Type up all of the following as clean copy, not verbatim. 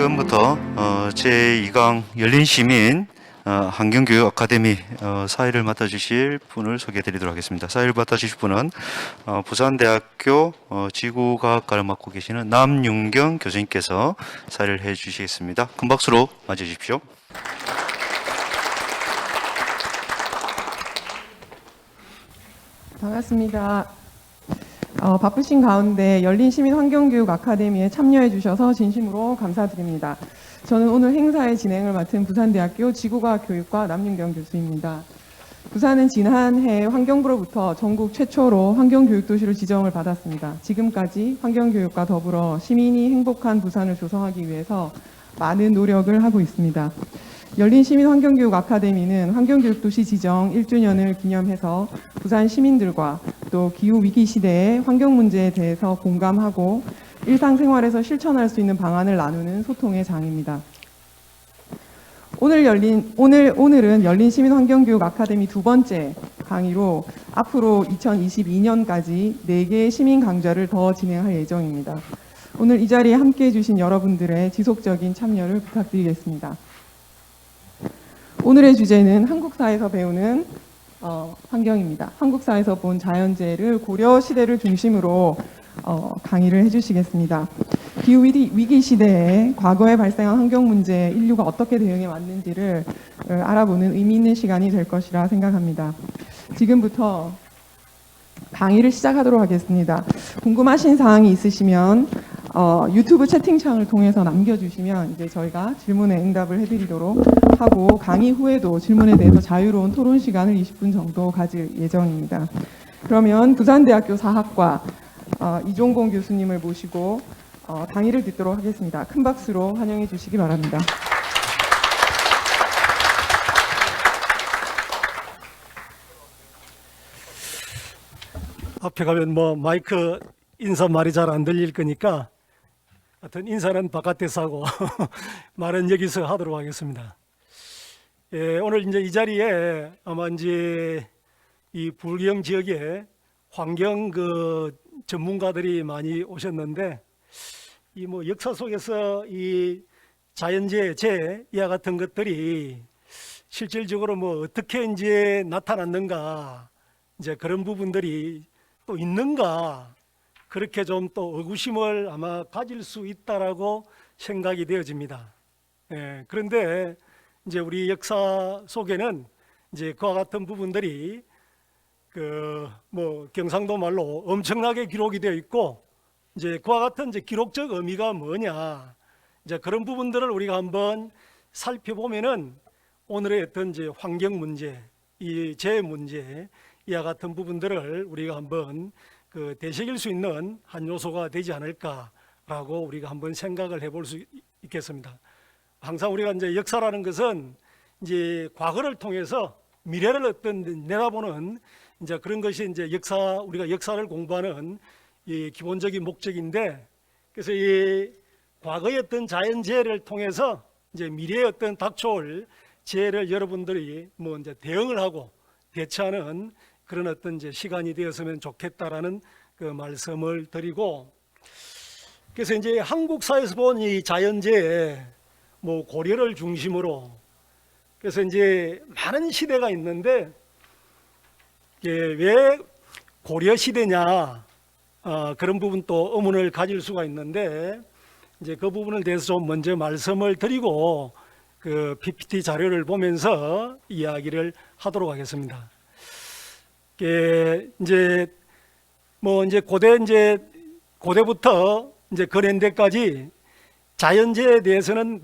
지금부터 제2강 열린시민 환경교육 아카데미 사회를 맡아주실 분을 소개해드리도록 하겠습니다. 사회를 맡아주실 분은 부산대학교 지구과학과를 맡고 계시는 남윤경 교수님께서 사회를 해주시겠습니다. 큰 박수로 맞이해주십시오. 반갑습니다. 바쁘신 가운데 열린시민환경교육 아카데미에 참여해 주셔서 진심으로 감사드립니다. 저는 오늘 행사의 진행을 맡은 부산대학교 지구과학교육과 남윤경 교수입니다. 부산은 지난해 환경부로부터 전국 최초로 환경교육도시로 지정을 받았습니다. 지금까지 환경교육과 더불어 시민이 행복한 부산을 조성하기 위해서 많은 노력을 하고 있습니다. 열린시민환경교육 아카데미는 환경교육도시 지정 1주년을 기념해서 부산 시민들과 또 기후위기 시대의 환경 문제에 대해서 공감하고 일상생활에서 실천할 수 있는 방안을 나누는 소통의 장입니다. 오늘은 열린시민환경교육 아카데미 두 번째 강의로 앞으로 2022년까지 4개의 시민 강좌를 더 진행할 예정입니다. 오늘 이 자리에 함께해 주신 여러분들의 지속적인 참여를 부탁드리겠습니다. 오늘의 주제는 한국사에서 배우는 환경입니다. 한국사에서 본 자연재해를 고려 시대를 중심으로 강의를 해주시겠습니다. 기후위기 시대에 과거에 발생한 환경 문제에 인류가 어떻게 대응해 왔는지를 알아보는 의미 있는 시간이 될 것이라 생각합니다. 지금부터 강의를 시작하도록 하겠습니다. 궁금하신 사항이 있으시면 유튜브 채팅창을 통해서 남겨주시면 이제 저희가 질문에 응답을 해드리도록 하고 강의 후에도 질문에 대해서 자유로운 토론 시간을 20분 정도 가질 예정입니다. 그러면 부산대학교 사학과 이종공 교수님을 모시고 강의를 듣도록 하겠습니다. 큰 박수로 환영해 주시기 바랍니다. 앞에 가면 마이크 인사말이 잘 안 들릴 거니까 하여튼 인사는 바깥에서 하고 말은 여기서 하도록 하겠습니다. 예, 오늘 이제 이 자리에 아마 이제 이 불경 지역에 환경 전문가들이 많이 오셨는데 이 역사 속에서 이 자연재해, 이와 같은 것들이 실질적으로 어떻게 이제 나타났는가, 이제 그런 부분들이 또 있는가, 그렇게 좀 또 의구심을 아마 가질 수 있다라고 생각이 되어집니다. 예, 그런데 이제 우리 역사 속에는 이제 그와 같은 부분들이 경상도 말로 엄청나게 기록이 되어 있고, 이제 그와 같은 이제 기록적 의미가 뭐냐, 이제 그런 부분들을 우리가 한번 살펴보면은 오늘의 어떤 이제 환경 문제, 이 재해 문제, 이와 같은 부분들을 우리가 한번 되새길 수 있는 한 요소가 되지 않을까라고 우리가 한번 생각을 해볼 수 있겠습니다. 항상 우리가 이제 역사라는 것은 이제 과거를 통해서 미래를 어떤 내다보는 이제 그런 것이 이제 우리가 역사를 공부하는 이 기본적인 목적인데, 그래서 이 과거의 어떤 자연재해를 통해서 이제 미래의 어떤 닥쳐올 재해를 여러분들이 이제 대응을 하고 대처하는 그런 어떤 이제 시간이 되었으면 좋겠다라는 그 말씀을 드리고, 그래서 이제 한국사에서 본 이 자연재해, 고려를 중심으로, 그래서 이제 많은 시대가 있는데 왜 고려 시대냐, 그런 부분 또 의문을 가질 수가 있는데, 이제 그 부분을 대해서 좀 먼저 말씀을 드리고 그 PPT 자료를 보면서 이야기를 하도록 하겠습니다. 이제 고대부터 이제 근현대까지 자연재해에 대해서는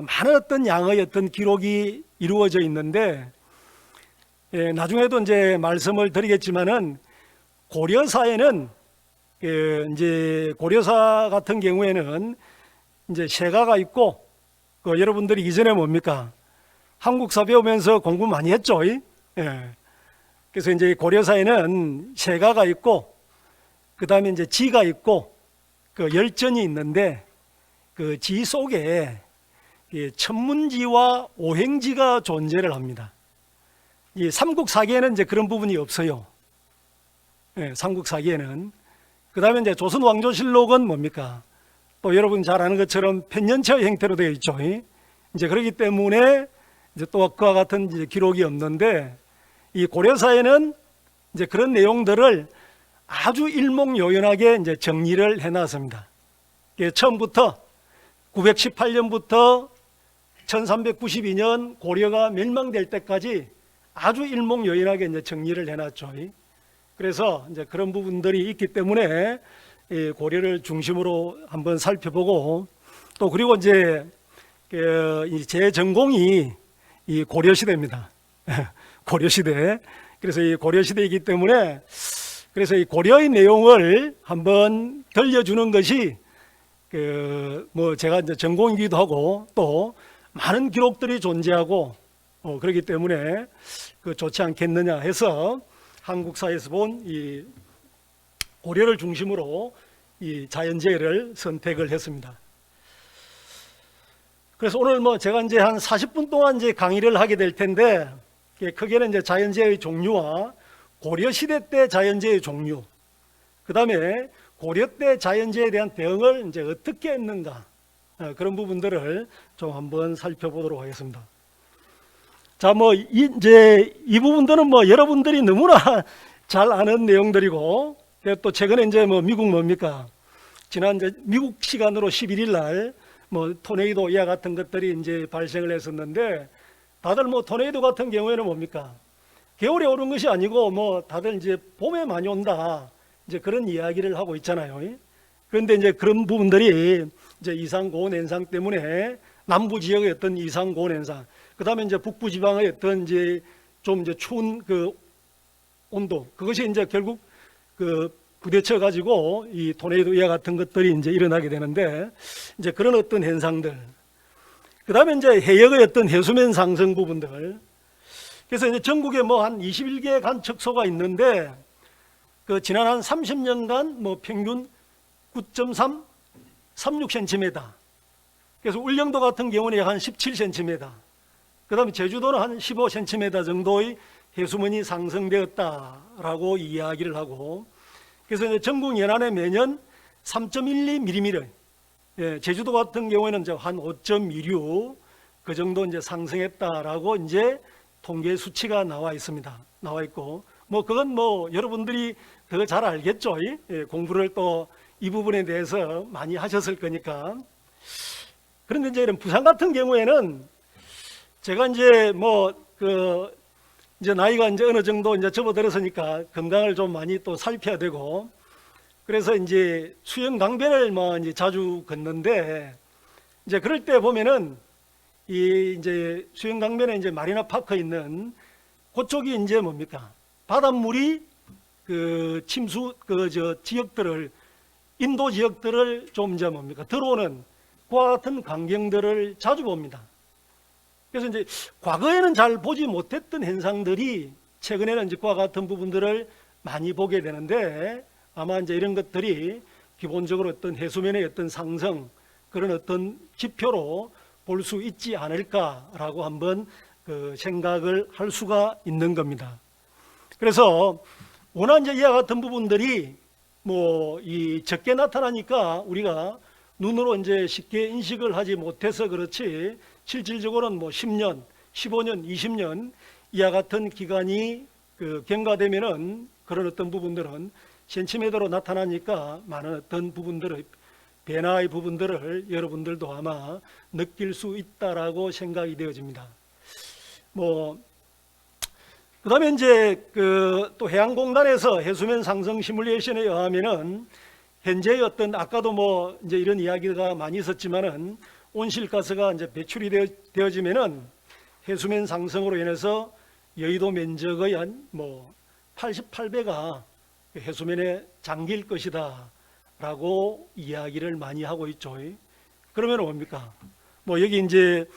많은 어떤 양의 어떤 기록이 이루어져 있는데, 나중에도 이제 말씀을 드리겠지만은 고려사에는 이제 고려사 같은 경우에는 이제 세가가 있고, 여러분들이 이전에 뭡니까? 한국사 배우면서 공부 많이 했죠? 예. 그래서 이제 고려사에는 세가가 있고, 그 다음에 이제 지가 있고, 열전이 있는데, 그 지 속에 천문지와 오행지가 존재를 합니다. 이 삼국사기에는 이제 그런 부분이 없어요. 예, 삼국사기에는. 그 다음에 이제 조선왕조실록은 뭡니까? 또 여러분 잘 아는 것처럼 편년체 형태로 되어 있죠. 이제 그렇기 때문에 이제 또 그와 같은 이제 기록이 없는데, 이 고려사에는 이제 그런 내용들을 아주 일목요연하게 이제 정리를 해놨습니다. 처음부터 918년부터 1392년 고려가 멸망될 때까지 아주 일목요연하게 이제 정리를 해놨죠. 그래서 이제 그런 부분들이 있기 때문에 이 고려를 중심으로 한번 살펴보고, 또 그리고 이제 제 전공이 이 고려 시대입니다. 고려 시대. 그래서 이 고려 시대이기 때문에 그래서 이 고려의 내용을 한번 들려주는 것이 뭐 제가 이제 전공이기도 하고 또 많은 기록들이 존재하고 그렇기 때문에 좋지 않겠느냐 해서 한국사에서 본 이 고려를 중심으로 이 자연재해를 선택을 했습니다. 그래서 오늘 뭐 제가 이제 한 40분 동안 이제 강의를 하게 될 텐데, 크게는 이제 자연재해의 종류와 고려 시대 때 자연재해의 종류, 그 다음에 고려 때 자연재해에 대한 대응을 이제 어떻게 했는가, 그런 부분들을 좀 한번 살펴보도록 하겠습니다. 자, 뭐 이제 이 부분들은 뭐 여러분들이 너무나 잘 아는 내용들이고, 또 최근에 이제 뭐 미국 뭡니까? 지난 이제 미국 시간으로 11일 날 뭐 토네이도 이와 같은 것들이 이제 발생을 했었는데, 다들 뭐 토네이도 같은 경우에는 뭡니까? 겨울에 오는 것이 아니고 뭐 다들 이제 봄에 많이 온다, 이제 그런 이야기를 하고 있잖아요. 그런데 이제 그런 부분들이 이제 이상 고온 현상 때문에 남부 지역의 어떤 이상 고온 현상, 그 다음에 이제 북부 지방의 어떤 이제 좀 이제 추운 그 온도, 그것이 이제 결국 부딪혀 가지고 이 토네이도 이와 같은 것들이 이제 일어나게 되는데, 이제 그런 어떤 현상들, 그 다음에 이제 해역의 어떤 해수면 상승 부분들. 그래서 이제 전국에 뭐 한 21개 관측소가 있는데, 지난 한 30년간 뭐 평균 9.3, 36cm. 그래서 울릉도 같은 경우는 한 17cm. 그 다음에 제주도는 한 15cm 정도의 해수면이 상승되었다라고 이야기를 하고, 그래서 이제 전국 연안에 매년 3.12mm, 제주도 같은 경우에는 이제 한 5.26 그 정도 이제 상승했다라고 이제 통계 수치가 나와 있습니다. 나와 있고, 뭐 그건 뭐 여러분들이 더 잘 알겠죠. 공부를 또 이 부분에 대해서 많이 하셨을 거니까. 그런데 이제 이런 부산 같은 경우에는 제가 이제 이제 나이가 이제 어느 정도 이제 접어들었으니까 건강을 좀 많이 또 살펴야 되고, 그래서 이제 수영 강변을 뭐 이제 자주 걷는데, 이제 그럴 때 보면은 이제 수영 강변에 이제 마리나 파크 있는 그쪽이 이제 뭡니까? 바닷물이 침수 지역들을, 인도 지역들을 좀 이제 뭡니까? 들어오는 그와 같은 광경들을 자주 봅니다. 그래서 이제 과거에는 잘 보지 못했던 현상들이 최근에는 이제 그와 같은 부분들을 많이 보게 되는데, 아마 이제 이런 것들이 기본적으로 어떤 해수면의 어떤 상승, 그런 어떤 지표로 볼 수 있지 않을까라고 한번 생각을 할 수가 있는 겁니다. 그래서 워낙 이제 이와 같은 부분들이 뭐 적게 나타나니까 우리가 눈으로 이제 쉽게 인식을 하지 못해서 그렇지, 실질적으로는 뭐 10년, 15년, 20년 이와 같은 기간이 경과되면은 그런 어떤 부분들은 센티미터로 나타나니까 많은 어떤 부분들의 변화의 부분들을 여러분들도 아마 느낄 수 있다라고 생각이 되어집니다. 그다음에 이제 또 해양공단에서 해수면 상승 시뮬레이션에 의하면은 현재의 어떤, 아까도 뭐 이제 이런 이야기가 많이 있었지만은 온실가스가 이제 배출이 되어지면은 해수면 상승으로 인해서 여의도 면적의 한 88배가 해수면에 잠길 것이다 라고 이야기를 많이 하고 있죠. 그러면 뭡니까? 여기 이제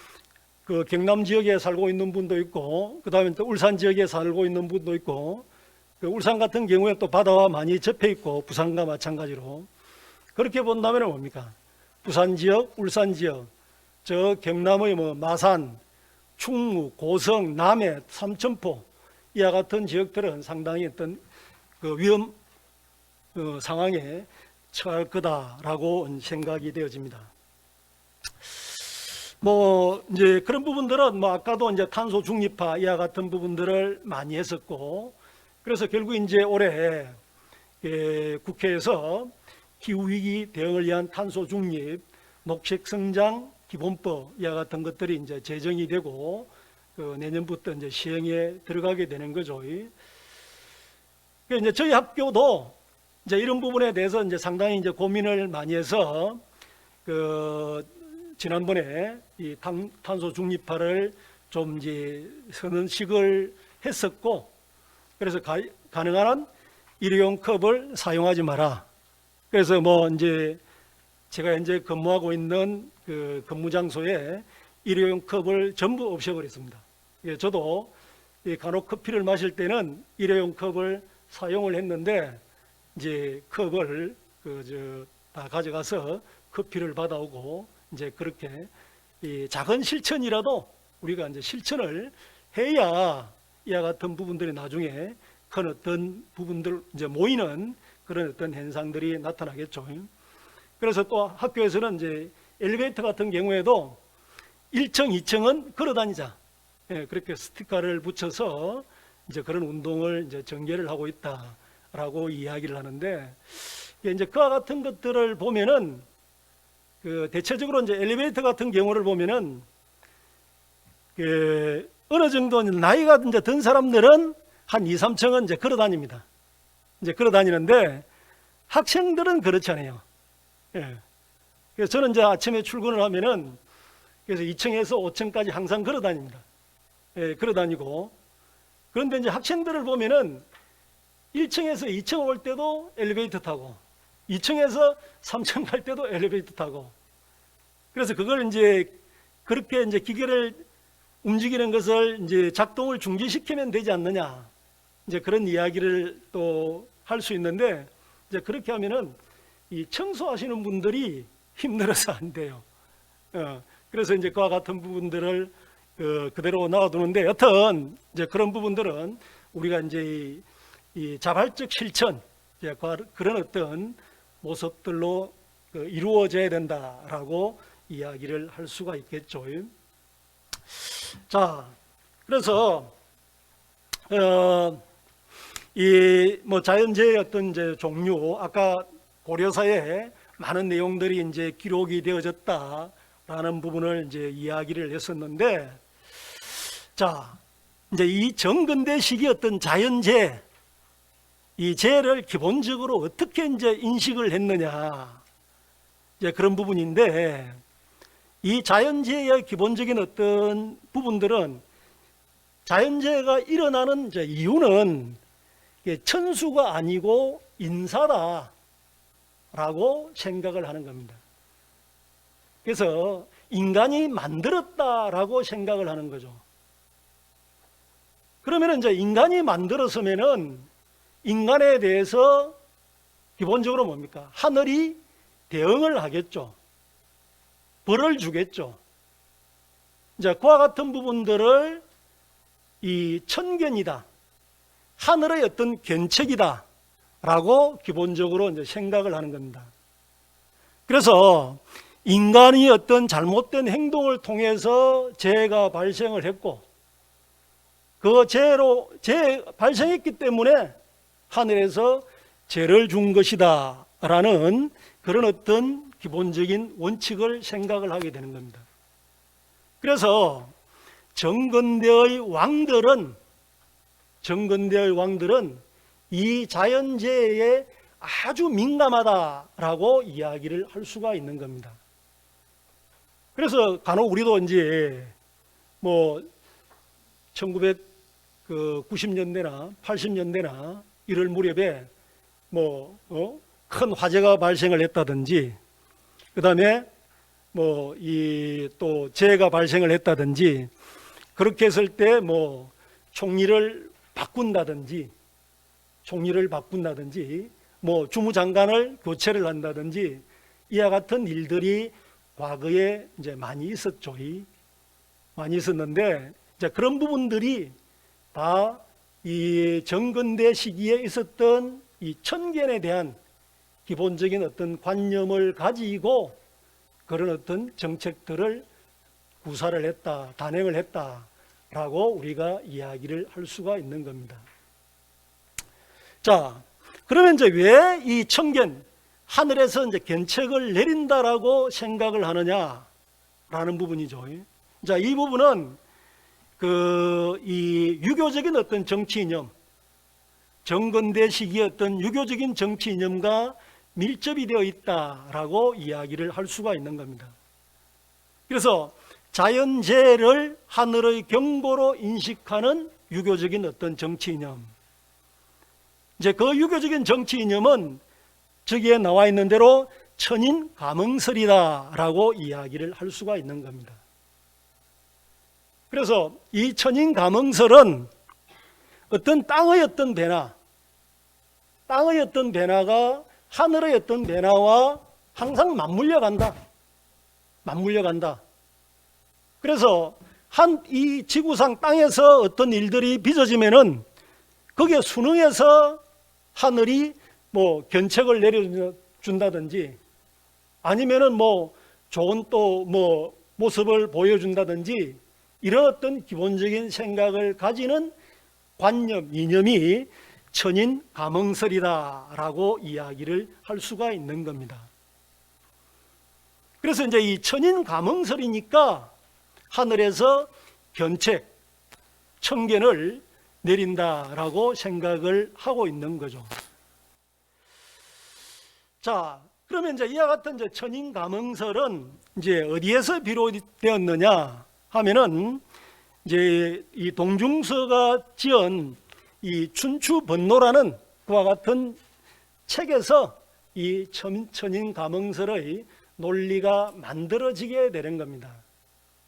경남 지역에 살고 있는 분도 있고, 그 다음에 또 울산 지역에 살고 있는 분도 있고, 울산 같은 경우에 또 바다와 많이 접해 있고, 부산과 마찬가지로. 그렇게 본다면 뭡니까? 부산 지역, 울산 지역, 저 경남의 마산, 충무, 고성, 남해, 삼천포 이와 같은 지역들은 상당히 어떤 위험 상황에 처할 거다라고 생각이 되어집니다. 뭐 이제 그런 부분들은 뭐 아까도 이제 탄소 중립화 이와 같은 부분들을 많이 했었고, 그래서 결국 이제 올해 국회에서 기후위기 대응을 위한 탄소 중립, 녹색 성장 기본법 이와 같은 것들이 이제 제정이 되고 내년부터 이제 시행에 들어가게 되는 거죠. 이제 저희 학교도 이제 이런 부분에 대해서 이제 상당히 이제 고민을 많이 해서 지난번에 이 탄소 중립화를 좀 이제 선언식을 했었고, 그래서 가능한 한 일회용 컵을 사용하지 마라. 그래서 뭐 이제 제가 현재 근무하고 있는 그 근무 장소에 일회용 컵을 전부 없애버렸습니다. 저도 간혹 커피를 마실 때는 일회용 컵을 사용을 했는데, 이제 컵을 다 가져가서 커피를 받아오고, 이제 그렇게 이 작은 실천이라도 우리가 이제 실천을 해야 이와 같은 부분들이 나중에 큰 어떤 부분들 이제 모이는 그런 어떤 현상들이 나타나겠죠. 그래서 또 학교에서는 이제 엘리베이터 같은 경우에도 1층, 2층은 걸어 다니자. 그렇게 스티커를 붙여서 이제 그런 운동을 이제 전개를 하고 있다라고 이야기를 하는데, 이제 그와 같은 것들을 보면은 대체적으로 이제 엘리베이터 같은 경우를 보면은 어느 정도 나이가 이제 든 사람들은 한 2, 3층은 이제 걸어 다닙니다. 이제 걸어 다니는데 학생들은 그렇지 않아요. 그래서 저는 이제 아침에 출근을 하면은 그래서 2층에서 5층까지 항상 걸어 다닙니다. 걸어 다니고, 그런데 이제 학생들을 보면은 1층에서 2층 올 때도 엘리베이터 타고 2층에서 3층 갈 때도 엘리베이터 타고, 그래서 그걸 이제 그렇게 이제 기계를 움직이는 것을 이제 작동을 중지시키면 되지 않느냐, 이제 그런 이야기를 또 할 수 있는데, 이제 그렇게 하면은 이 청소하시는 분들이 힘들어서 안 돼요. 그래서 이제 그와 같은 부분들을 그대로 놔두는데, 여튼 이제 그런 부분들은 우리가 이제 이 자발적 실천, 이제 그런 어떤 모습들로 이루어져야 된다라고 이야기를 할 수가 있겠죠. 자, 그래서 이 뭐 자연재해의 어떤 이제 종류, 아까 고려사에 많은 내용들이 이제 기록이 되어졌다라는 부분을 이제 이야기를 했었는데, 자, 이제 이 정근대 시기 어떤 자연재해, 이 재해를 기본적으로 어떻게 이제 인식을 했느냐, 이제 그런 부분인데, 이 자연재해의 기본적인 어떤 부분들은 자연재해가 일어나는 이제 이유는 천수가 아니고 인사다라고 생각을 하는 겁니다. 그래서 인간이 만들었다라고 생각을 하는 거죠. 그러면 이제 인간이 만들었으면은 인간에 대해서 기본적으로 뭡니까? 하늘이 대응을 하겠죠. 벌을 주겠죠. 이제 그와 같은 부분들을 이 천견이다, 하늘의 어떤 견책이다 라고 기본적으로 이제 생각을 하는 겁니다. 그래서 인간이 어떤 잘못된 행동을 통해서 재해가 발생을 했고, 그 재해 발생했기 때문에 하늘에서 죄를 준 것이다 라는 그런 어떤 기본적인 원칙을 생각을 하게 되는 겁니다. 그래서 정근대의 왕들은 이 자연재해에 아주 민감하다라고 이야기를 할 수가 있는 겁니다. 그래서 간혹 우리도 이제 뭐 1990년대나 80년대나 이럴 무렵에 뭐 큰 화재가 발생을 했다든지, 그 다음에 뭐 이 또 재해가 발생을 했다든지, 그렇게 했을 때 뭐 총리를 바꾼다든지 뭐 주무장관을 교체를 한다든지, 이와 같은 일들이 과거에 이제 많이 있었죠. 많이 있었는데, 이제 그런 부분들이 다 이 정근대 시기에 있었던 이 천견에 대한 기본적인 어떤 관념을 가지고 그런 어떤 정책들을 구사를 했다, 단행을 했다라고 우리가 이야기를 할 수가 있는 겁니다. 자, 그러면 이제 왜 이 천견, 하늘에서 이제 견책을 내린다라고 생각을 하느냐라는 부분이죠. 자, 이 부분은 이 유교적인 어떤 정치 이념, 정근대 시기의 어떤 유교적인 정치 이념과 밀접이 되어 있다라고 이야기를 할 수가 있는 겁니다. 그래서 자연재해를 하늘의 경고로 인식하는 유교적인 어떤 정치 이념, 이제 그 유교적인 정치 이념은 저기에 나와 있는 대로 천인 가멍설이다라고 이야기를 할 수가 있는 겁니다. 그래서 이 천인 가멍설은 어떤 땅의 어떤 변화, 땅의 어떤 변화가 하늘의 어떤 변화와 항상 맞물려 간다. 그래서 이 지구상 땅에서 어떤 일들이 빚어지면은 거기에 순응해서 하늘이 뭐 견책을 내려준다든지 아니면은 뭐 좋은 또 뭐 모습을 보여준다든지 이런 어떤 기본적인 생각을 가지는 관념, 이념이 천인 가멍설이다라고 이야기를 할 수가 있는 겁니다. 그래서 이제 이 천인 가멍설이니까 하늘에서 견책, 천견을 내린다라고 생각을 하고 있는 거죠. 자, 그러면 이제 이와 같은 이제 천인 가멍설은 이제 어디에서 비롯되었느냐 하면은 이제 이 동중서가 지은 이 춘추번노라는 그와 같은 책에서 이 천인 가멍설의 논리가 만들어지게 되는 겁니다.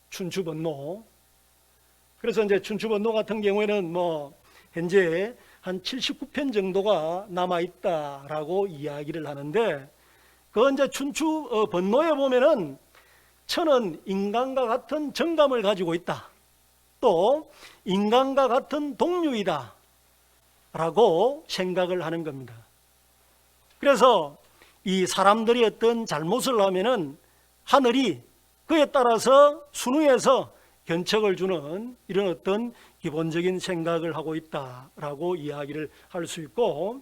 춘추번노. 그래서 이제 춘추번노 같은 경우에는 뭐 현재 한 79편 정도가 남아 있다라고 이야기를 하는데, 그 이제 춘추번노에 보면은 천은 인간과 같은 정감을 가지고 있다. 또 인간과 같은 동류이다 라고 생각을 하는 겁니다. 그래서 이 사람들이 어떤 잘못을 하면은 하늘이 그에 따라서 순응해서 견책을 주는 이런 어떤 기본적인 생각을 하고 있다라고 이야기를 할 수 있고,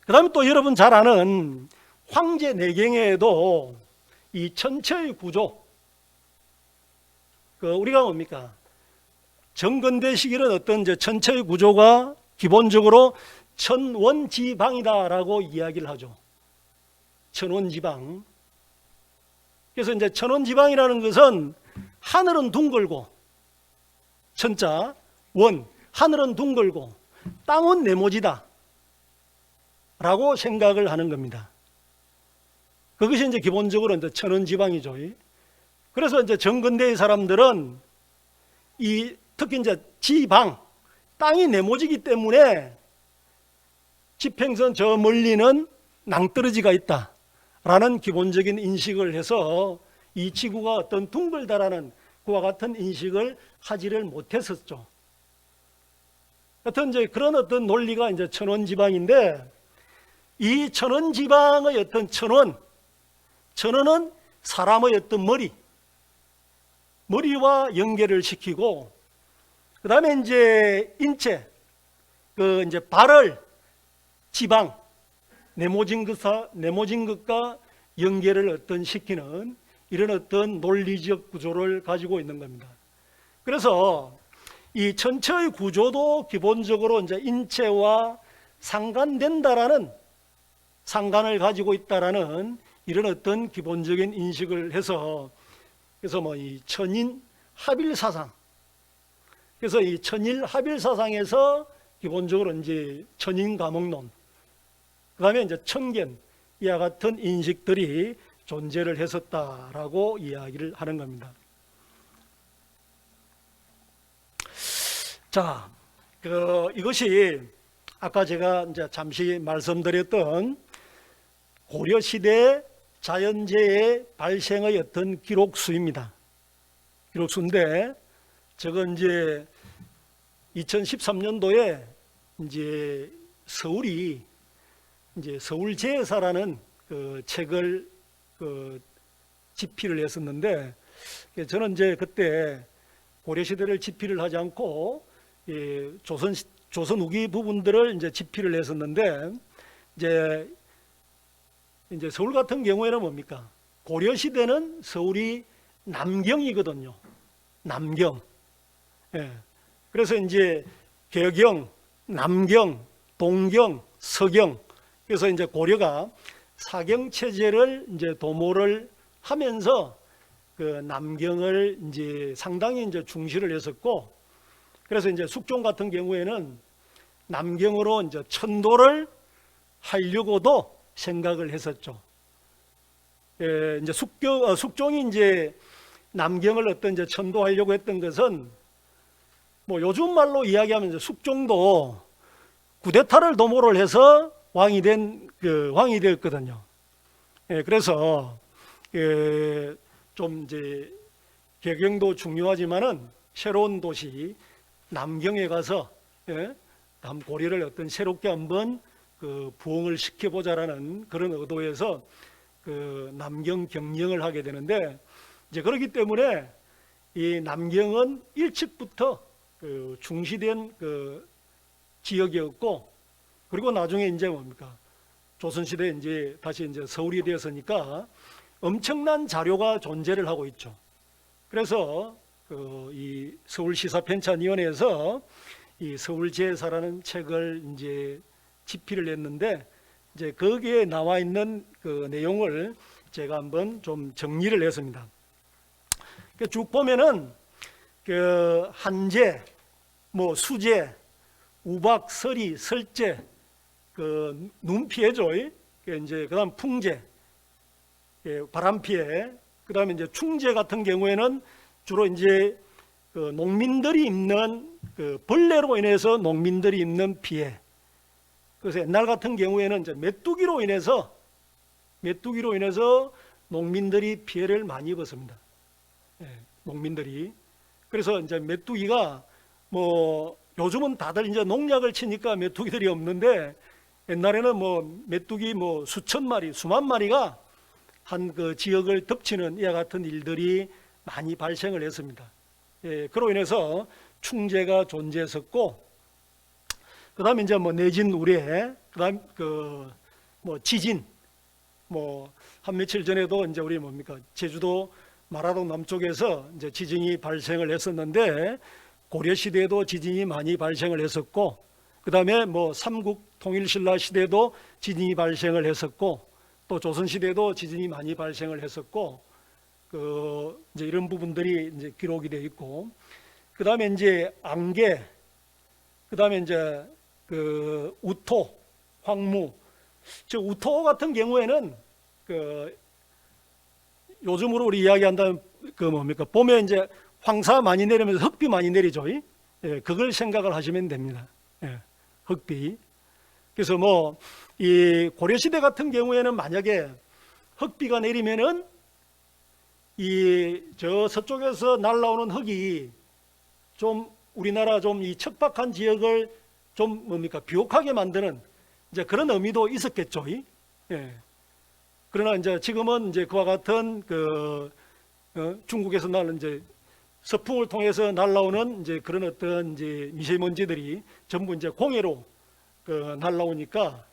그 다음에 또 여러분 잘 아는 황제내경에도 이 천체의 구조, 우리가 뭡니까? 정근대 시기는 어떤 이제 천체의 구조가 기본적으로 천원지방이다라고 이야기를 하죠. 천원지방. 그래서 이제 천원지방이라는 것은 하늘은 둥글고, 천자, 원, 하늘은 둥글고, 땅은 네모지다 라고 생각을 하는 겁니다. 그것이 이제 기본적으로 이제 천원지방이죠. 그래서 이제 정근대의 사람들은 특히 이제 지방, 땅이 네모지기 때문에 지평선 저 멀리는 낭떠러지가 있다라는 기본적인 인식을 해서 이 지구가 어떤 둥글다라는 그와 같은 인식을 하지를 못했었죠. 하여튼 이제 그런 어떤 논리가 이제 천원지방인데, 이 천원지방의 어떤 천원은 사람의 어떤 머리와 연결을 시키고, 그 다음에 이제 인체, 이제 발을 지방, 네모진 것과 연결을 어떤 시키는 이런 어떤 논리적 구조를 가지고 있는 겁니다. 그래서 이 천체의 구조도 기본적으로 이제 인체와 상관된다라는, 상관을 가지고 있다라는 이런 어떤 기본적인 인식을 해서, 그래서 뭐 이 천인 합일 사상, 그래서 이 천일 합일 사상에서 기본적으로 이제 천인 가멍론, 그다음에 이제 천견, 이와 같은 인식들이 존재를 했었다라고 이야기를 하는 겁니다. 자, 이것이 아까 제가 이제 잠시 말씀드렸던 고려 시대 자연재해 발생의 어떤 기록수입니다. 기록수인데, 저건 이제 2013년도에 이제 서울이 이제 서울제사라는 그 책을 그 집필을 했었는데, 저는 이제 그때 고려시대를 집필을 하지 않고 조선 후기 부분들을 이제 집필을 했었는데, 이제 서울 같은 경우에는 뭡니까? 고려시대는 서울이 남경이거든요. 남경. 예. 그래서 이제 개경, 남경, 동경, 서경. 그래서 이제 고려가 사경 체제를 이제 도모를 하면서 그 남경을 이제 상당히 이제 중시를 했었고, 그래서 이제 숙종 같은 경우에는 남경으로 이제 천도를 하려고도 생각을 했었죠. 예, 이제 숙종이 이제 남경을 어떤 이제 천도하려고 했던 것은 뭐 요즘 말로 이야기하면 이제 숙종도 쿠데타를 도모를 해서 왕이 되었거든요. 예, 그래서 좀 이제 개경도 중요하지만은 새로운 도시 남경에 가서 고려를 어떤 새롭게 한번 그 부흥을 시켜보자라는 그런 의도에서 그 남경 경영을 하게 되는데, 이제 그렇기 때문에 이 남경은 일찍부터 그 중시된 그 지역이었고, 그리고 나중에 이제 뭡니까? 조선시대에 이제 다시 이제 서울이 되었으니까 엄청난 자료가 존재를 하고 있죠. 그래서 이 서울시사편찬위원회에서 이 서울제사라는 책을 이제 집필을 했는데, 이제 거기에 나와 있는 그 내용을 제가 한번 좀 정리를 했습니다. 쭉 보면은 그 한제, 뭐 수제, 우박, 서리, 설제, 그 눈피해죠. 이제 그다음 풍제, 바람피해, 그다음에 이제 충제 같은 경우에는 주로 이제 그 농민들이 입는 그 벌레로 인해서 농민들이 입는 피해. 그래서 옛날 같은 경우에는 이제 메뚜기로 인해서 농민들이 피해를 많이 입었습니다. 농민들이. 그래서 이제 메뚜기가 뭐 요즘은 다들 이제 농약을 치니까 메뚜기들이 없는데, 옛날에는 뭐 메뚜기 뭐 수천 마리, 수만 마리가 한 그 지역을 덮치는 이와 같은 일들이 많이 발생을 했습니다. 그로 인해서 충제가 존재했었고, 그다음에 이제 뭐 내진 우뢰, 그다음 그 뭐 지진, 뭐 한 며칠 전에도 이제 우리 뭡니까 제주도 마라도 남쪽에서 이제 지진이 발생을 했었는데, 고려 시대에도 지진이 많이 발생을 했었고, 그다음에 뭐 삼국 통일신라 시대에도 지진이 발생을 했었고, 또 조선 시대에도 지진이 많이 발생을 했었고, 그 이제 이런 부분들이 이제 기록이 되어 있고, 그다음에 이제 안개, 그다음에 이제 그 우토, 황무. 저 우토 같은 경우에는 그 요즘으로 우리 이야기한다면 그 뭡니까? 봄에 이제 황사 많이 내리면서 흙비 많이 내리죠. 그걸 생각을 하시면 됩니다. 흙비. 그래서 뭐 이 고려 시대 같은 경우에는 만약에 흙비가 내리면은 이 저 서쪽에서 날라오는 흙이 좀 우리나라 좀 이 척박한 지역을 좀 뭡니까 비옥하게 만드는 이제 그런 의미도 있었겠죠. 그러나 이제 지금은 이제 그와 같은 그 중국에서 나는 이제 서풍을 통해서 날라오는 이제 그런 어떤 이제 미세먼지들이 전부 이제 공해로 그 날라오니까,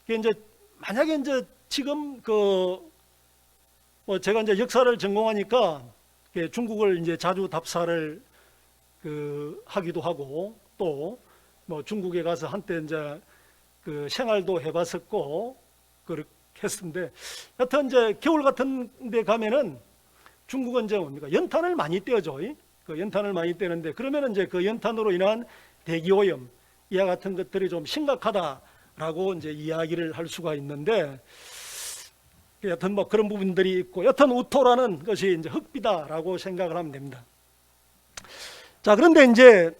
이제 만약에 이제 지금 그 뭐 제가 이제 역사를 전공하니까 중국을 이제 자주 답사를 그 하기도 하고, 또 뭐 중국에 가서 한때 이제 그 생활도 해봤었고 그렇게 했는데, 여튼 이제 겨울 같은 데 가면은 중국은 이제 뭡니까 연탄을 많이 떼어줘. 그 연탄을 많이 떼는데, 그러면 이제 그 연탄으로 인한 대기오염 이와 같은 것들이 좀 심각하다라고 이제 이야기를 할 수가 있는데, 여튼 뭐 그런 부분들이 있고, 여튼 우토라는 것이 이제 흙비다라고 생각을 하면 됩니다. 자, 그런데 이제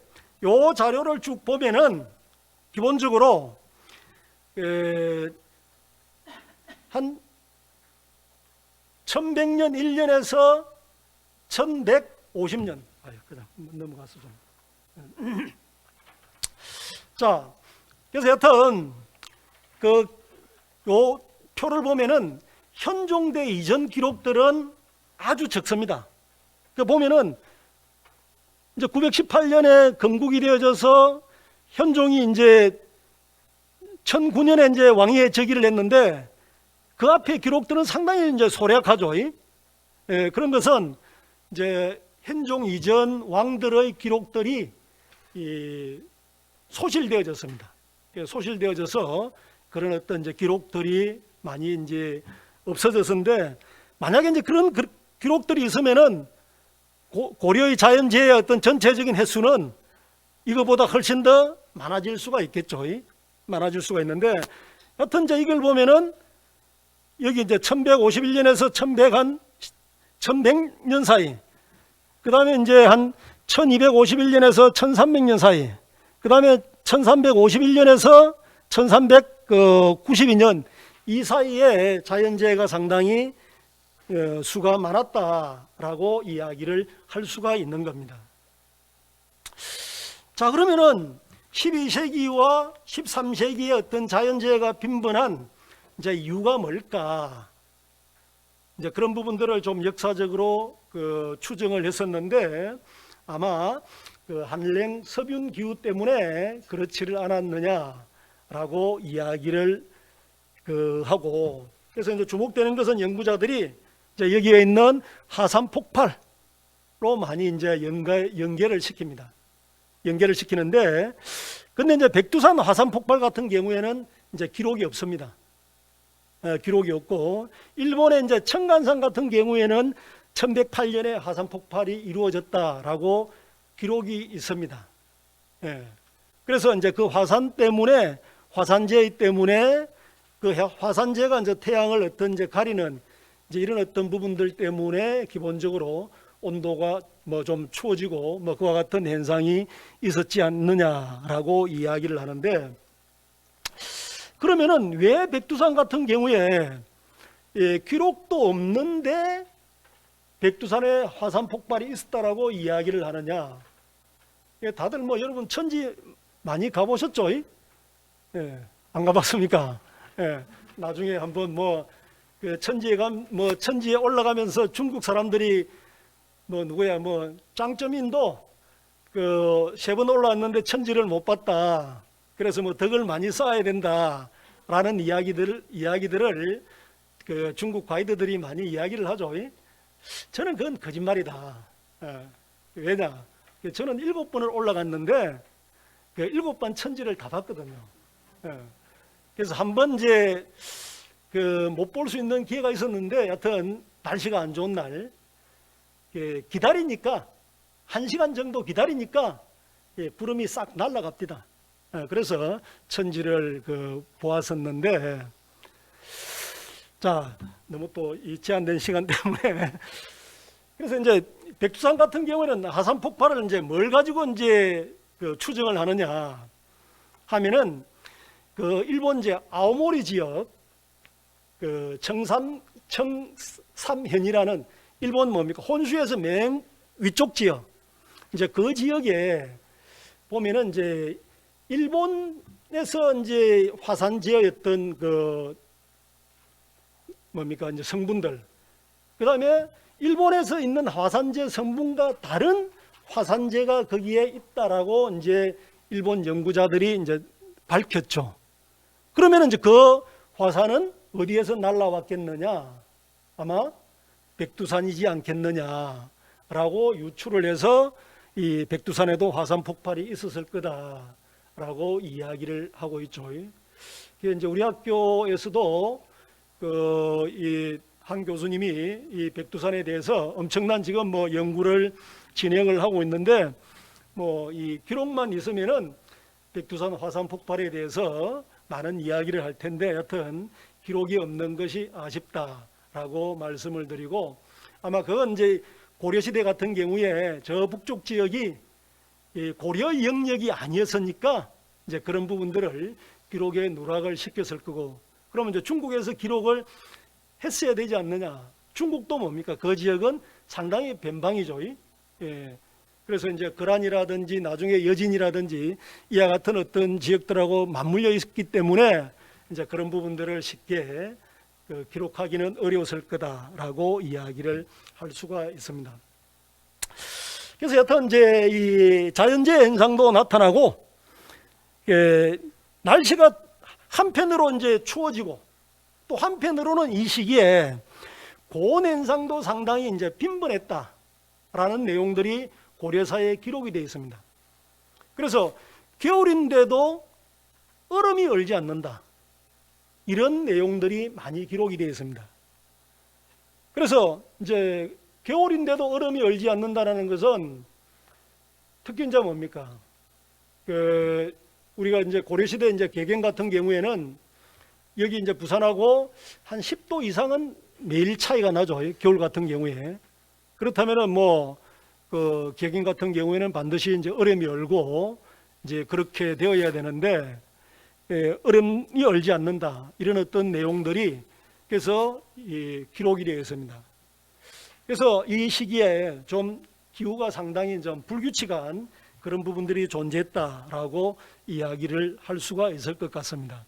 요 자료를 쭉 보면은 기본적으로 한 1100년 1년에서 1150년, 그냥 넘어가서 좀. 자, 그래서 여튼 요 표를 보면은 현종대 이전 기록들은 아주 적습니다. 그 보면은 이제 918년에 건국이 되어져서 현종이 이제 1009년에 이제 왕위에 즉위를 했는데 그 앞에 기록들은 상당히 이제 소략하죠. 예, 그런 것은 이제 현종 이전 왕들의 기록들이 소실되어졌습니다. 소실되어져서 그런 어떤 이제 기록들이 많이 이제 없어졌는데, 만약에 이제 그런 기록들이 있으면은 고려의 자연재해의 어떤 전체적인 횟수는 이거보다 훨씬 더 많아질 수가 있겠죠. 많아질 수가 있는데, 여튼 이제 이걸 보면은 여기 이제 1151년에서 1100년 사이, 그 다음에 이제 한 1251년에서 1300년 사이, 그 다음에 1351년에서 1392년 이 사이에 자연재해가 상당히 수가 많았다라고 이야기를 할 수가 있는 겁니다. 자, 그러면은 12세기와 13세기의 어떤 자연재해가 빈번한 이제 이유가 뭘까? 이제 그런 부분들을 좀 역사적으로 추정을 했었는데, 아마 한랭 서뷴 기후 때문에 그렇지를 않았느냐라고 이야기를 하고, 그래서 이제 주목되는 것은 연구자들이 이제 여기에 있는 하산 폭발로 많이 이제 연계를 시킵니다. 연계를 시키는데, 근데 이제 백두산 화산 폭발 같은 경우에는 이제 기록이 없습니다. 기록이 없고, 일본의 이제 청간산 같은 경우에는 1108년에 화산 폭발이 이루어졌다라고 기록이 있습니다. 그래서 이제 그 화산 때문에, 화산재 때문에 그 화산재가 이제 태양을 어떤 이제 가리는 이제 이런 어떤 부분들 때문에 기본적으로 온도가 뭐 좀 추워지고 뭐 그와 같은 현상이 있었지 않느냐라고 이야기를 하는데, 그러면은 왜 백두산 같은 경우에 기록도 없는데 백두산에 화산 폭발이 있었다라고 이야기를 하느냐? 다들 뭐 여러분 천지 많이 가보셨죠? 안 가봤습니까? 나중에 한번 뭐 천지에 올라가면서 중국 사람들이 뭐 누구야 뭐 짱점인도 3번 올라왔는데 천지를 못 봤다. 그래서 뭐 덕을 많이 쌓아야 된다라는 이야기들을 중국 가이드들이 많이 이야기를 하죠. 저는 그건 거짓말이다. 왜냐? 저는 7번을 올라갔는데 7번 천지를 다 봤거든요. 그래서 한번 이제 못 볼 수 있는 기회가 있었는데, 여튼 날씨가 안 좋은 날 기다리니까 1시간 정도 기다리니까 구름이 싹 날아갑니다. 그래서 천지를 보았었는데, 자, 너무 또 이 제한된 시간 때문에 그래서 이제 백두산 같은 경우에는 화산 폭발을 이제 뭘 가지고 이제 추정을 하느냐 하면은 일본 이제 아오모리 지역 청삼현이라는 일본 뭡니까 혼수에서 맨 위쪽 지역, 이제 그 지역에 보면은 이제 일본에서 이제 화산재였던 뭡니까 이제 성분들, 그 다음에 일본에서 있는 화산재 성분과 다른 화산재가 거기에 있다라고 이제 일본 연구자들이 이제 밝혔죠. 그러면 이제 그 화산은 어디에서 날라왔겠느냐? 아마 백두산이지 않겠느냐라고 유추를 해서 이 백두산에도 화산 폭발이 있었을 거다라고 이야기를 하고 있죠. 이제 우리 학교에서도 이 한 교수님이 이 백두산에 대해서 엄청난 지금 뭐 연구를 진행을 하고 있는데, 뭐 이 기록만 있으면은 백두산 화산 폭발에 대해서 많은 이야기를 할 텐데, 여튼 기록이 없는 것이 아쉽다라고 말씀을 드리고, 아마 그건 이제 고려시대 같은 경우에 저 북쪽 지역이 고려 영역이 아니었으니까 이제 그런 부분들을 기록에 누락을 시켰을 거고, 그러면 이제 중국에서 기록을 했어야 되지 않느냐. 중국도 뭡니까? 그 지역은 상당히 변방이죠. 그래서 이제 거란이라든지 나중에 여진이라든지 이와 같은 어떤 지역들하고 맞물려 있기 때문에 이제 그런 부분들을 쉽게 기록하기는 어려웠을 거다라고 이야기를 할 수가 있습니다. 그래서 여튼 이제 이 자연재해 현상도 나타나고, 날씨가 한편으로 이제 추워지고 또 한편으로는 이 시기에 고온 현상도 상당히 이제 빈번했다라는 내용들이 고려사에 기록이 되어 있습니다. 그래서 겨울인데도 얼음이 얼지 않는다, 이런 내용들이 많이 기록이 되어 있습니다. 그래서 이제 겨울인데도 얼음이 얼지 않는다라는 것은 특히 이제 뭡니까? 우리가 이제 고려시대 이제 개경 같은 경우에는 여기 이제 부산하고 한 10도 이상은 매일 차이가 나죠. 겨울 같은 경우에. 그렇다면은 뭐 개경 같은 경우에는 반드시 이제 얼음이 얼고 이제 그렇게 되어야 되는데, 얼음이 얼지 않는다, 이런 어떤 내용들이 그래서 기록이 되어 있습니다. 그래서 이 시기에 좀 기후가 상당히 좀 불규칙한 그런 부분들이 존재했다라고 이야기를 할 수가 있을 것 같습니다.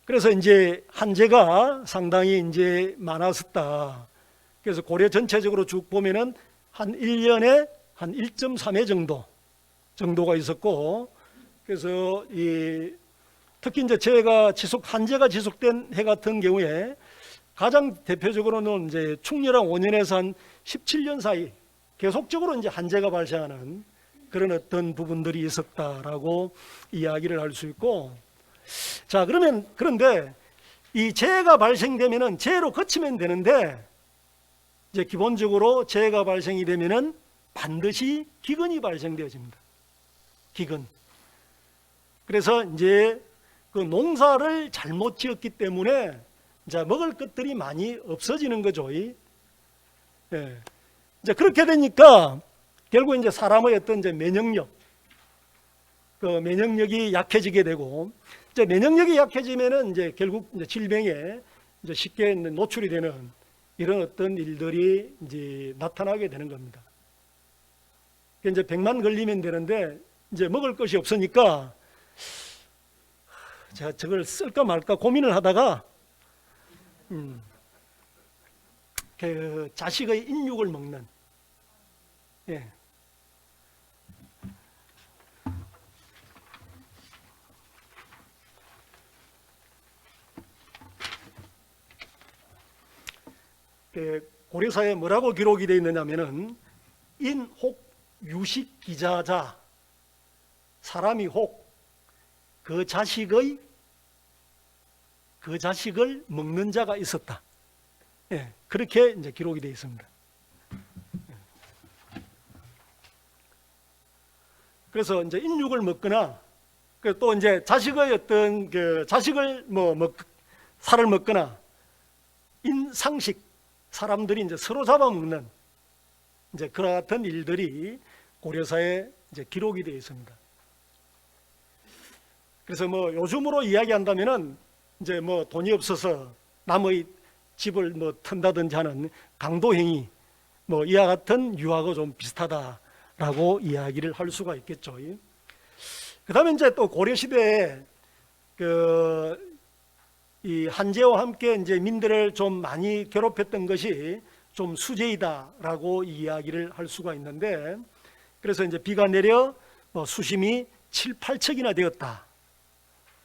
그래서 이제 한재가 상당히 이제 많았었다. 그래서 고려 전체적으로 쭉 보면은 한 1년에 한 1.3회 정도가 있었고, 그래서 특히 이제 한재가 지속된 해 같은 경우에 가장 대표적으로는 이제 충렬한 5년에서 한 17년 사이 계속적으로 이제 한재가 발생하는 그런 어떤 부분들이 있었다라고 이야기를 할 수 있고, 자, 그런데 이 재해가 발생되면은 재해로 그치면 되는데, 이제 기본적으로 재해가 발생이 되면은 반드시 기근이 발생되어집니다. 기근. 그래서 이제 그 농사를 잘못 지었기 때문에 이제 먹을 것들이 많이 없어지는 거죠. 예. 이제 그렇게 되니까 결국 이제 사람의 어떤 이제 면역력, 그 면역력이 약해지게 되고, 이제 면역력이 약해지면은 이제 결국 이제 질병에 이제 쉽게 노출이 되는 이런 어떤 일들이 이제 나타나게 되는 겁니다. 이제 병만 걸리면 되는데 이제 먹을 것이 없으니까 제가 저걸 쓸까 말까 고민을 하다가 그 자식의 인육을 먹는, 예. 고려사에 뭐라고 기록이 되어 있느냐면은 인혹 유식 기자자, 사람이 혹 그 자식을 먹는 자가 있었다. 예, 그렇게 이제 기록이 되어 있습니다. 그래서 이제 인육을 먹거나, 또 이제 자식의 어떤 자식을 살을 먹거나, 인상식, 사람들이 이제 서로 잡아먹는 이제 그와 같은 일들이 고려사에 이제 기록이 되어 있습니다. 그래서 요즘으로 이야기한다면은 이제 돈이 없어서 남의 집을 튼다든지 하는 강도행위, 이와 같은 유하고 좀 비슷하다라고 이야기를 할 수가 있겠죠. 그 다음에 이제 또 고려시대에 이 한재와 함께 이제 민들을 좀 많이 괴롭혔던 것이 좀 수재이다라고 이야기를 할 수가 있는데, 그래서 이제 비가 내려 수심이 7, 8척이나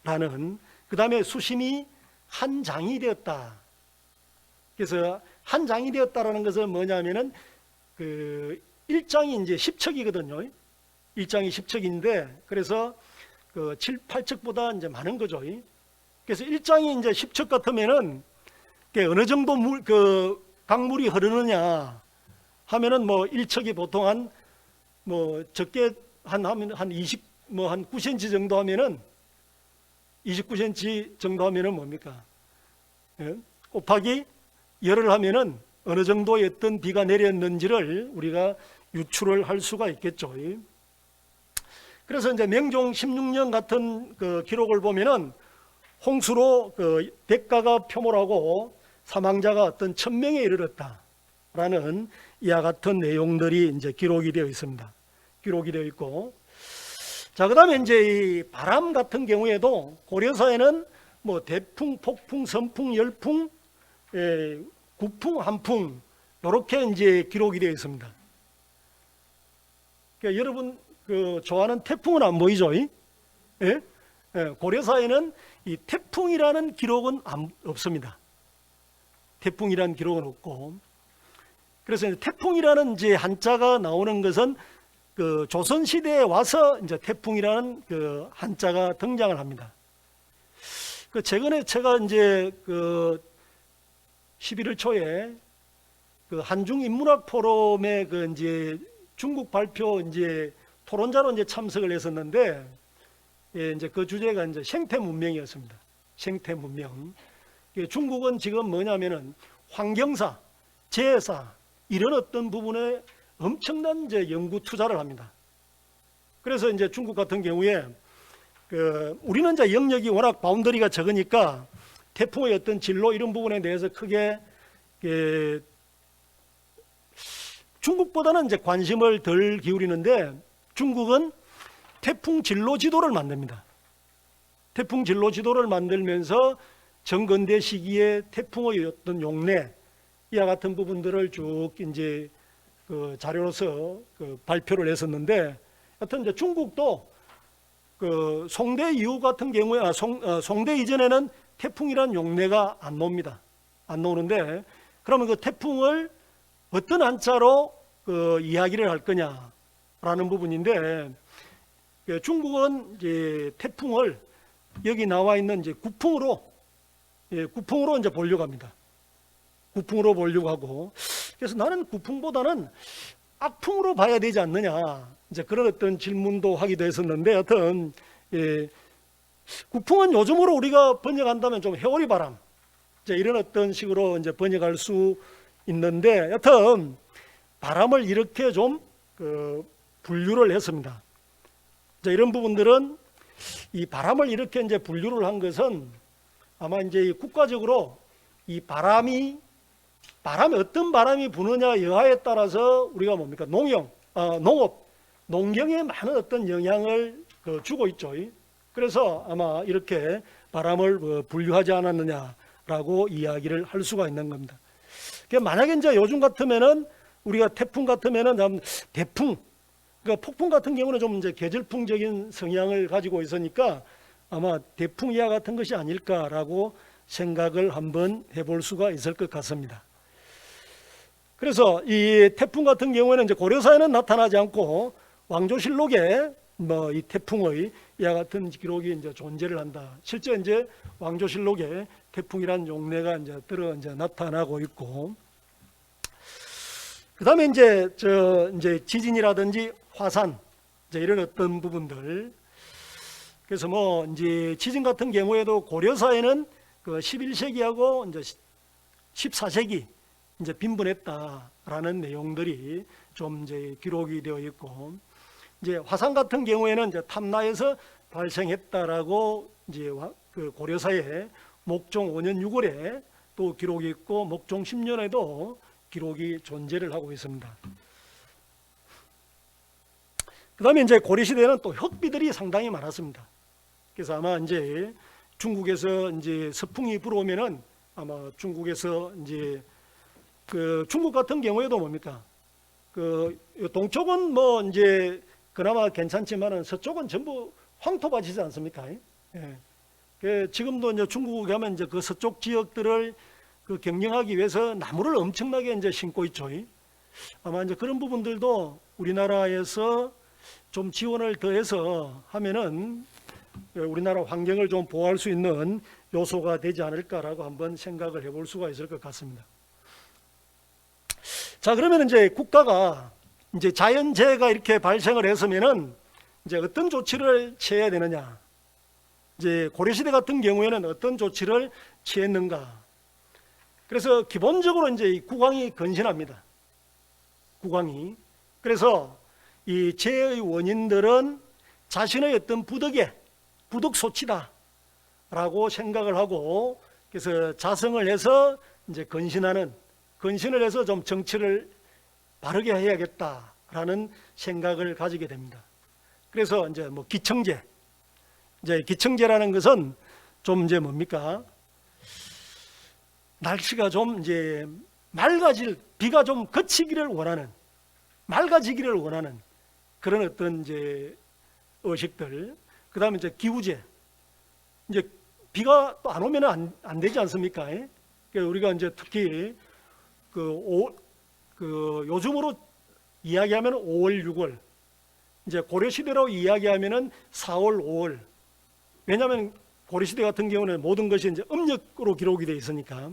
되었다라는, 그 다음에 수심이 한 장이 되었다. 그래서 한 장이 되었다라는 것은 뭐냐면은 그 1장이 이제 10척이거든요. 1장이 10척인데, 그래서 그 7, 8척보다 이제 많은 거죠. 그래서 1장이 이제 10척 같으면은 어느 정도 강물이 흐르느냐 하면은 1척이 보통 한 적게 한 20, 한 9cm 정도 하면은 29cm 정도 하면은 뭡니까? 예? 곱하기 열을 하면은 어느 정도의 어떤 비가 내렸는지를 우리가 유출을 할 수가 있겠죠. 그래서 이제 명종 16년 같은 그 기록을 보면은 홍수로 백가가 표몰하고 사망자가 어떤 1000명에 이르렀다라는 이와 같은 내용들이 이제 기록이 되어 있습니다. 기록이 되어 있고, 자, 그다음에 이제 이 바람 같은 경우에도 고려사에는 뭐 대풍, 폭풍, 선풍, 열풍, 국풍, 한풍 이렇게 이제 기록이 되어 있습니다. 그러니까 여러분 그 좋아하는 태풍은 안 보이죠? 예? 고려사에는 이 태풍이라는 기록은 없습니다. 태풍이라는 기록은 없고, 그래서 태풍이라는 이제 한자가 나오는 것은 그 조선 시대에 와서 이제 태풍이라는 그 한자가 등장을 합니다. 그 최근에 제가 이제 그 11월 초에 그 한중 인문학 포럼에 그 이제 중국 발표 이제 토론자로 이제 참석을 했었는데, 이제 그 주제가 이제 생태 문명이었습니다. 생태 문명. 중국은 지금 뭐냐면은 환경사, 재해사 이런 어떤 부분에 엄청난 이제 연구 투자를 합니다. 그래서 이제 중국 같은 경우에 우리는 이제 영역이 워낙 바운더리가 적으니까 태풍의 어떤 진로 이런 부분에 대해서 크게 중국보다는 이제 관심을 덜 기울이는데, 중국은 태풍 진로 지도를 만듭니다. 태풍 진로 지도를 만들면서 정근대 시기에 태풍의 어떤 용례 이와 같은 부분들을 쭉 이제 그 자료로서 그 발표를 했었는데, 하여튼 이제 중국도 그 송대 이후 같은 경우에 송대 이전에는 태풍이란 용례가 안 나옵니다. 안 나오는데, 그러면 그 태풍을 어떤 한자로 그 이야기를 할 거냐라는 부분인데, 중국은 이제 태풍을 여기 나와 있는 이제 구풍으로 이제 보려고 합니다. 구풍으로 보려고 하고, 그래서 나는 구풍보다는 악풍으로 봐야 되지 않느냐, 이제 그런 어떤 질문도 하기도 했었는데, 하여튼 구풍은 요즘으로 우리가 번역한다면 좀 해오리 바람, 이제 이런 어떤 식으로 이제 번역할 수 있는데, 하여튼 바람을 이렇게 좀 분류를 했습니다. 자, 이런 부분들은 이 바람을 이렇게 이제 분류를 한 것은 아마 이제 국가적으로 이 바람에 어떤 바람이 부느냐 여하에 따라서 우리가 뭡니까 농업, 농경에 많은 어떤 영향을 주고 있죠. 그래서 아마 이렇게 바람을 분류하지 않았느냐라고 이야기를 할 수가 있는 겁니다. 만약에 이제 요즘 같으면은 우리가 태풍 같으면은 대풍, 그러니까 폭풍 같은 경우는 좀 이제 계절풍적인 성향을 가지고 있으니까 아마 대풍 이와 같은 것이 아닐까라고 생각을 한번 해볼 수가 있을 것 같습니다. 그래서 이 태풍 같은 경우에는 이제 고려사에는 나타나지 않고 왕조실록에 뭐 이 태풍의 이와 같은 기록이 이제 존재를 한다. 실제 이제 왕조실록에 태풍이란 용례가 이제 나타나고 있고, 그 다음에 이제 이제 지진이라든지 화산, 이제 이런 어떤 부분들. 그래서 뭐 이제 지진 같은 경우에도 고려사에는 그 11세기하고 이제 14세기 이제 빈번했다라는 내용들이 좀 이제 기록이 되어 있고, 이제 화산 같은 경우에는 이제 탐나에서 발생했다라고 이제 그 고려사에 목종 5년 6월에 또 기록이 있고, 목종 10년에도 기록이 존재를 하고 있습니다. 그 다음에 이제 고려시대에는 또 흑비들이 상당히 많았습니다. 그래서 아마 이제 중국에서 이제 서풍이 불어오면은 아마 중국에서 이제 그 중국 같은 경우에도 뭡니까? 그 동쪽은 뭐 이제 그나마 괜찮지만은 서쪽은 전부 황토밭이지 않습니까? 예. 그 지금도 이제 중국에 가면 이제 그 서쪽 지역들을 그 경영하기 위해서 나무를 엄청나게 이제 심고 있죠. 아마 이제 그런 부분들도 우리나라에서 좀 지원을 더해서 하면은 우리나라 환경을 좀 보호할 수 있는 요소가 되지 않을까라고 한번 생각을 해볼 수가 있을 것 같습니다. 자, 그러면 이제 국가가 이제 자연재해가 이렇게 발생을 했으면은 이제 어떤 조치를 취해야 되느냐? 이제 고려시대 같은 경우에는 어떤 조치를 취했는가? 그래서 기본적으로 이제 이 국왕이 건신합니다. 국왕이. 그래서 이 재해의 원인들은 자신의 어떤 부덕 소치다라고 생각을 하고, 그래서 자성을 해서 이제 건신을 해서 좀 정치를 바르게 해야겠다라는 생각을 가지게 됩니다. 그래서 이제 뭐 기청제라는 것은 좀 이제 뭡니까? 날씨가 좀 이제 비가 좀 그치기를 원하는, 맑아지기를 원하는 그런 어떤 이제 의식들. 그 다음에 이제 기우제. 이제 비가 또 안 오면 안 되지 않습니까? 그러니까 우리가 이제 특히 요즘으로 이야기하면 5월, 6월, 이제 고려시대로 이야기하면은 4월, 5월. 왜냐하면 고려시대 같은 경우는 모든 것이 이제 음력으로 기록이 되어 있으니까.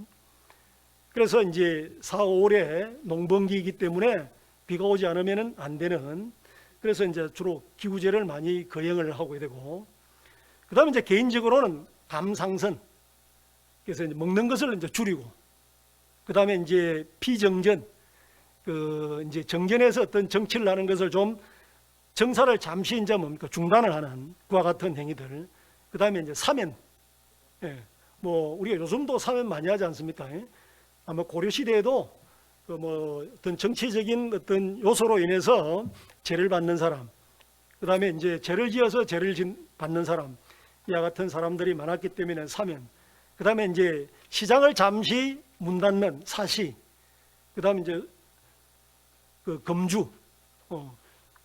그래서 이제 4, 5월에 농번기이기 때문에 비가 오지 않으면 안 되는, 그래서 이제 주로 기우제를 많이 거행을 하고 되고, 그 다음에 이제 개인적으로는 감상선, 그래서 이제 먹는 것을 이제 줄이고, 그 다음에 이제 피정전, 이제 정전에서 어떤 정치를 하는 것을 좀 정사를 잠시 이제 뭡니까 중단을 하는 그와 같은 행위들. 그 다음에 이제 사면, 뭐 우리가 요즘도 사면 많이 하지 않습니까? 아마 고려 시대에도 어떤 정치적인 어떤 요소로 인해서 죄를 받는 사람, 그 다음에 이제 죄를 지어서 죄를 받는 사람, 이와 같은 사람들이 많았기 때문에 사면, 그 다음에 이제 시장을 잠시 문 닫는 사시, 그 다음에 이제 금주.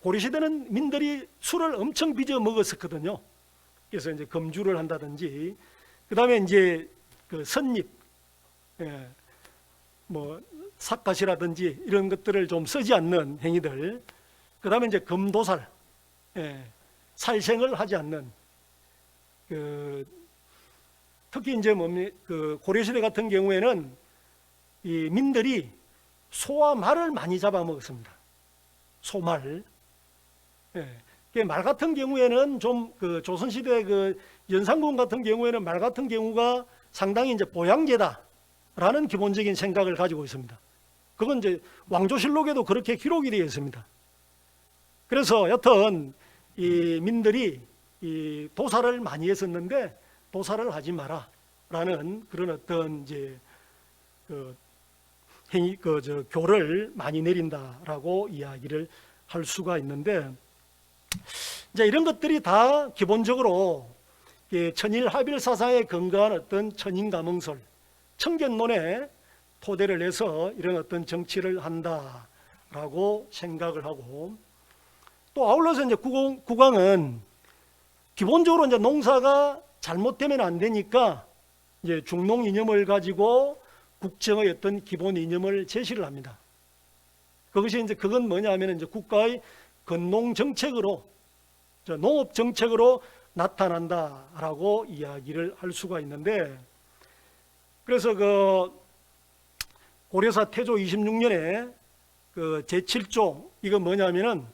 고려시대는 민들이 술을 엄청 빚어 먹었었거든요. 그래서 이제 금주를 한다든지, 그 다음에 이제 선입, 뭐 삿갓이라든지 이런 것들을 좀 쓰지 않는 행위들, 그 다음에 이제 금도살, 살생을 하지 않는, 특히 이제 고려시대 같은 경우에는 이 민들이 소와 말을 많이 잡아먹었습니다. 소말. 말 같은 경우에는 좀 조선시대 연산군 같은 경우에는 말 같은 경우가 상당히 이제 보양제다라는 기본적인 생각을 가지고 있습니다. 그건 이제 왕조실록에도 그렇게 기록이 되어 있습니다. 그래서 여튼 이 민들이 이 도살을 많이 했었는데 도살을 하지 마라라는 그런 어떤 이제 교를 많이 내린다라고 이야기를 할 수가 있는데, 이제 이런 것들이 다 기본적으로 천일합일 사상에 근거한 어떤 천인감응설, 청견론에 토대를 해서 이런 어떤 정치를 한다라고 생각을 하고, 또 아울러서 이제 국왕은 기본적으로 이제 농사가 잘못되면 안 되니까 이제 중농 이념을 가지고 국정의 어떤 기본 이념을 제시를 합니다. 그건 뭐냐 하면 이제 국가의 건농 정책으로, 농업 정책으로 나타난다라고 이야기를 할 수가 있는데, 그래서 고려사 태조 26년에 제7조, 이건 뭐냐면은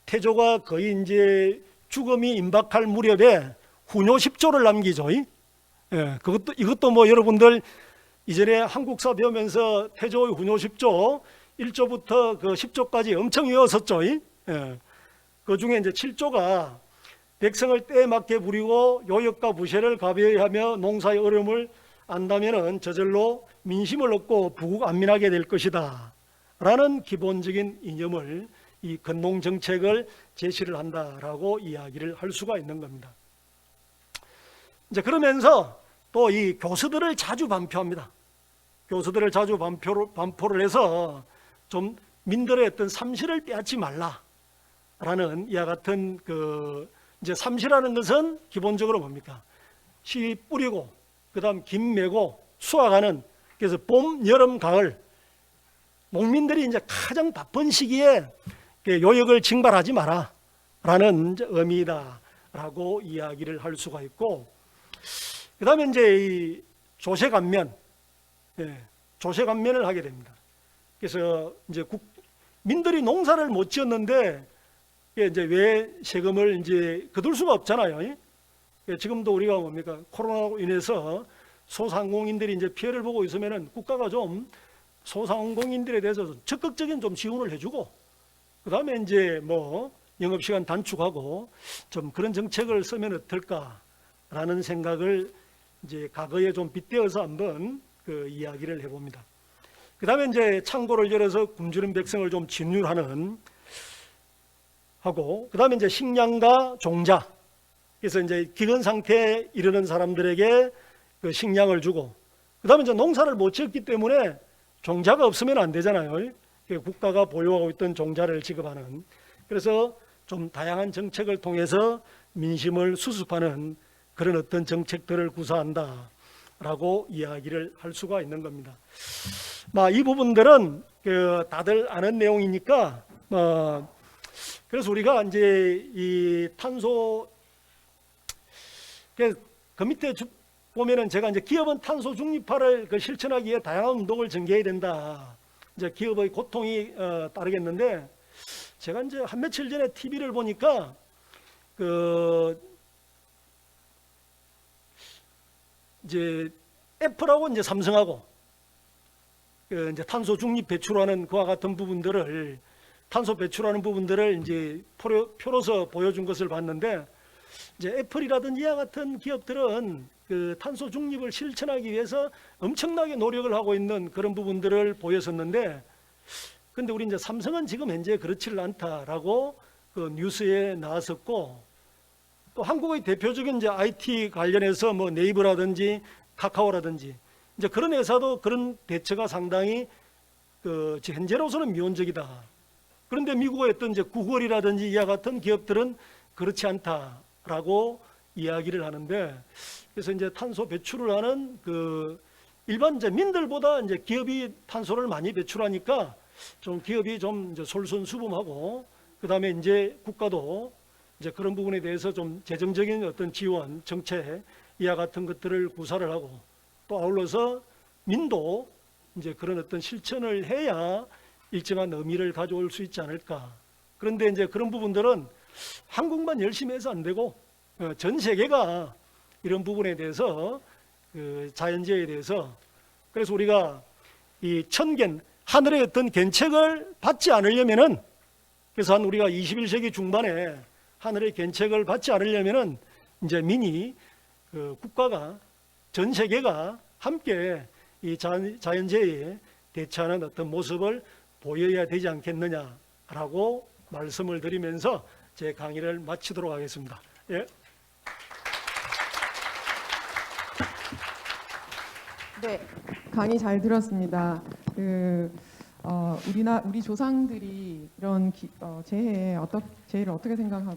태조가 거의 이제 죽음이 임박할 무렵에 훈요 10조를 남기죠. 이것도 뭐 여러분들 이전에 한국사 배우면서 태조의 훈요 10조 1조부터 10조까지 엄청 외웠었죠. 그 중에 이제 7조가 백성을 때에 맞게 부리고 요역과 부세를 가벼이 하며 농사의 어려움을 안다면은 저절로 민심을 얻고 부국 안민하게 될 것이다 라는 기본적인 이념을, 이 건농 정책을 제시를 한다라고 이야기를 할 수가 있는 겁니다. 이제 그러면서 또 이 교수들을 자주 반표합니다. 교수들을 자주 반포를 해서 좀 민들의 어떤 삼시를 빼앗지 말라라는 이와 같은 이제 삼시라는 것은 기본적으로 뭡니까? 씨 뿌리고, 그 다음 김 메고 수확하는, 그래서 봄, 여름, 가을, 농민들이 이제 가장 바쁜 시기에 요역을 징발하지 마라라는 의미다라고 이야기를 할 수가 있고, 그 다음에 이제 이 조세간면, 조세간면을 하게 됩니다. 그래서 이제 민들이 농사를 못 지었는데 이제 왜 세금을 이제 거둘 수가 없잖아요. 지금도 우리가 뭡니까? 코로나로 인해서 소상공인들이 이제 피해를 보고 있으면은 국가가 좀 소상공인들에 대해서 적극적인 좀 지원을 해주고, 그 다음에 이제 뭐 영업시간 단축하고 좀 그런 정책을 쓰면 어떨까라는 생각을 이제 과거에 좀 빗대어서 한번 이야기를 해봅니다. 그 다음에 이제 창고를 열어서 굶주린 백성을 좀 진율하는 하고, 그 다음에 이제 식량과 종자, 그래서 이제 기근 상태에 이르는 사람들에게 그 식량을 주고, 그다음에 이제 농사를 못 지었기 때문에 종자가 없으면 안 되잖아요. 국가가 보유하고 있던 종자를 지급하는. 그래서 좀 다양한 정책을 통해서 민심을 수습하는 그런 어떤 정책들을 구사한다라고 이야기를 할 수가 있는 겁니다. 이 부분들은 다들 아는 내용이니까 그래서 우리가 이제 이 탄소 그 밑에 보면은 제가 이제 기업은 탄소 중립화를 실천하기 위해 다양한 운동을 전개해야 된다. 이제 기업의 고통이 따르겠는데, 제가 이제 한 며칠 전에 TV를 보니까 이제 애플하고 이제 삼성하고 이제 탄소 중립 배출하는 그와 같은 부분들을, 탄소 배출하는 부분들을 이제 표로서 보여준 것을 봤는데, 이제 애플이라든지 이와 같은 기업들은 그 탄소 중립을 실천하기 위해서 엄청나게 노력을 하고 있는 그런 부분들을 보였었는데, 근데 우리 이제 삼성은 지금 현재 그렇지를 않다라고 그 뉴스에 나왔었고, 또 한국의 대표적인 이제 IT 관련해서 뭐 네이버라든지 카카오라든지 이제 그런 회사도 그런 대처가 상당히 현재로서는 미온적이다. 그런데 미국의 어떤 이제 구글이라든지 이와 같은 기업들은 그렇지 않다라고 이야기를 하는데, 그래서 이제 탄소 배출을 하는 일반 이제 민들보다 이제 기업이 탄소를 많이 배출하니까 좀 기업이 좀 이제 솔선수범하고, 그다음에 이제 국가도 이제 그런 부분에 대해서 좀 재정적인 어떤 지원, 정책 이와 같은 것들을 구사를 하고, 또 아울러서 민도 이제 그런 어떤 실천을 해야 일정한 의미를 가져올 수 있지 않을까. 그런데 이제 그런 부분들은 한국만 열심히 해서 안 되고 전 세계가 이런 부분에 대해서 자연재해에 대해서, 그래서 우리가 이 천견, 하늘의 어떤 견책을 받지 않으려면은, 그래서 우리가 21세기 중반에 하늘의 견책을 받지 않으려면은 이제 민이 국가가 전 세계가 함께 이 자연재해에 대처하는 어떤 모습을 보여야 되지 않겠느냐라고 말씀을 드리면서 제 강의를 마치도록 하겠습니다. 예. 네, 강의 잘 들었습니다. 우리 조상들이 이런 재해를 어떻게 생각하고